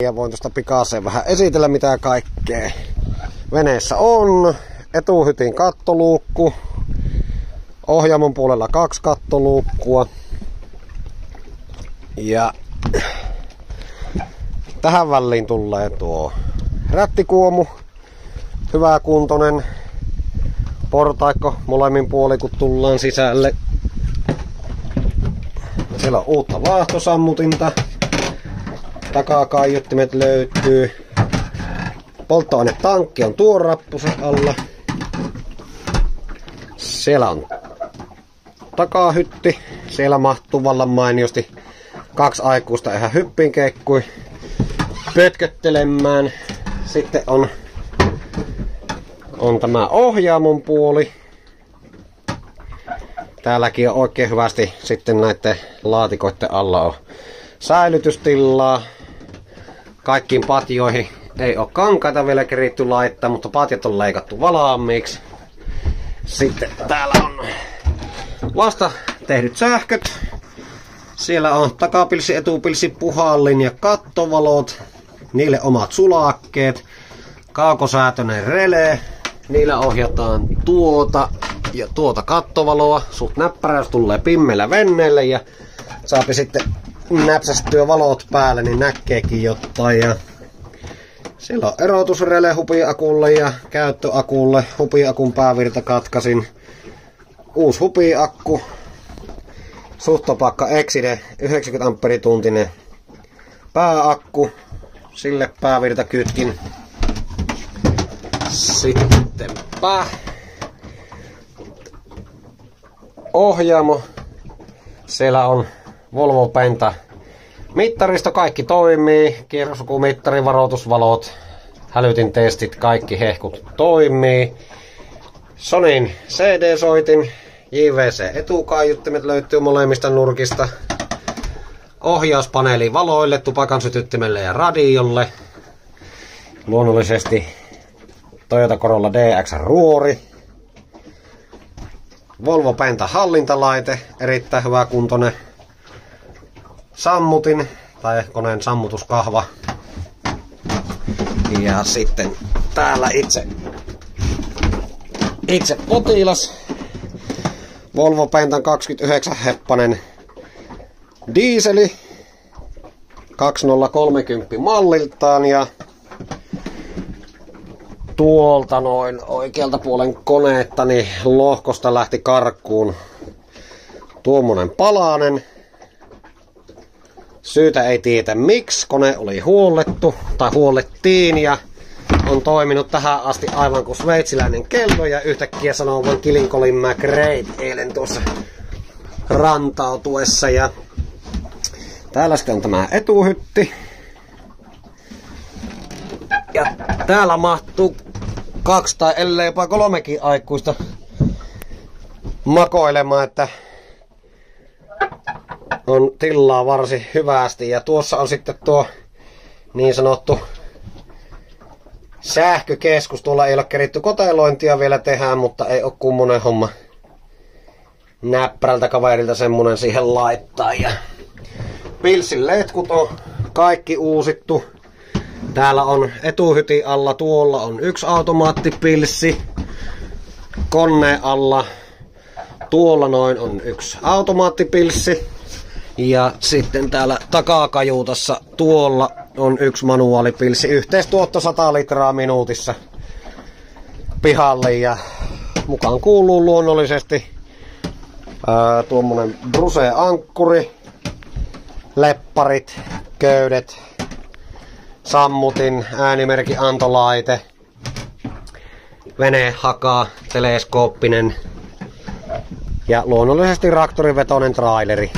Ja voin tuosta pikaiseen vähän esitellä mitä kaikkea veneessä on. Etuhytin kattoluukku. Ohjaamon puolella 2 kattoluukkua. Ja tähän väliin tulee tuo rättikuomu. Hyväkuntoinen portaikko molemmin puolin kun tullaan sisälle. Siellä on uutta vaahtosammutinta. Takakaiuttimet löytyy. Polttoainetankki on tuon rappusen alla. Siellä on takahytti. Siellä mahtuu vallan mainiosti 2 aikuista ihan hyppinkekkui pötköttelemään. Sitten on tämä ohjaamon puoli. Täälläkin on oikein hyvästi sitten näiden laatikoiden alla on säilytystilaa. Kaikkiin patjoihin ei ole kankaita vielä keritty laittaa, mutta patjat on leikattu valmiiksi. Sitten täällä on vasta tehdyt sähköt. Siellä on takapilsi, etupilsi, puhallin ja kattovalot. Niille omat sulakkeet. Kaukosäätöinen rele. Niillä ohjataan tuota ja tuota kattovaloa. Suht näppäräys tulee pimmeillä venneelle ja saapi sitten näpsästyä valot päälle, niin näkeekin jotain. Ja siellä on erotusrele hupiakulle ja käyttöakulle. Hupiakun päävirta katkasin. Uusi hupiakku. Suhtopakka Exide 90 amperituntinen pääakku. Sille päävirta kytkin. Sittenpä ohjaamo. Siellä on Volvo Penta mittaristo, kaikki toimii. Kierroslukumittari, varoitusvalot, hälytin testit, kaikki hehkut toimii. Sonyn CD-soitin, JVC etukaiuttimet löytyy molemmista nurkista. Ohjauspaneeli valoille, tupakan sytyttimelle ja radiolle. Luonnollisesti Toyota Corolla DX ruori. Volvo Penta hallintalaite, erittäin hyvä kuntoinen. Sammutin tai koneen sammutuskahva. Ja sitten täällä itse potilas. Volvo Pentan 29 heppanen diiseli 2030 malliltaan ja tuolta noin oikealta puolen koneetta niin lohkosta lähti karkuun tuommoinen palanen. Syytä ei tiedä miksi, kone oli huollettu tai huollettiin ja on toiminut tähän asti aivan kuin sveitsiläinen kello ja yhtäkkiä sanoo vaan Kilinkolin McRae eilen tuossa rantautuessa. Ja täällä sitten on tämä etuhytti. Ja täällä mahtuu 2 tai ellei jopa 3 aikuista makoilemaan, että on tilaa varsin hyvästi. Ja tuossa on sitten tuo niin sanottu sähkökeskus. Tuolla ei ole keritty kotelointia vielä tehdä, mutta ei ole kummonen homma näppärältä kaverilta semmonen siihen laittaa. Ja pilsin letkut on kaikki uusittu. Täällä on etuhytin alla, tuolla on 1 automaattipilssi. Koneen alla tuolla noin on 1 automaattipilssi. Ja sitten täällä takakajuutassa tuolla on 1 manuaalipilssi. Yhteistuotto 100 litraa minuutissa pihalle. Ja mukaan kuuluu luonnollisesti tuommoinen Bruse-ankkuri, lepparit, köydet, sammutin, äänimerkin antolaite, venehaka, teleskooppinen ja luonnollisesti traktorivetoinen traileri.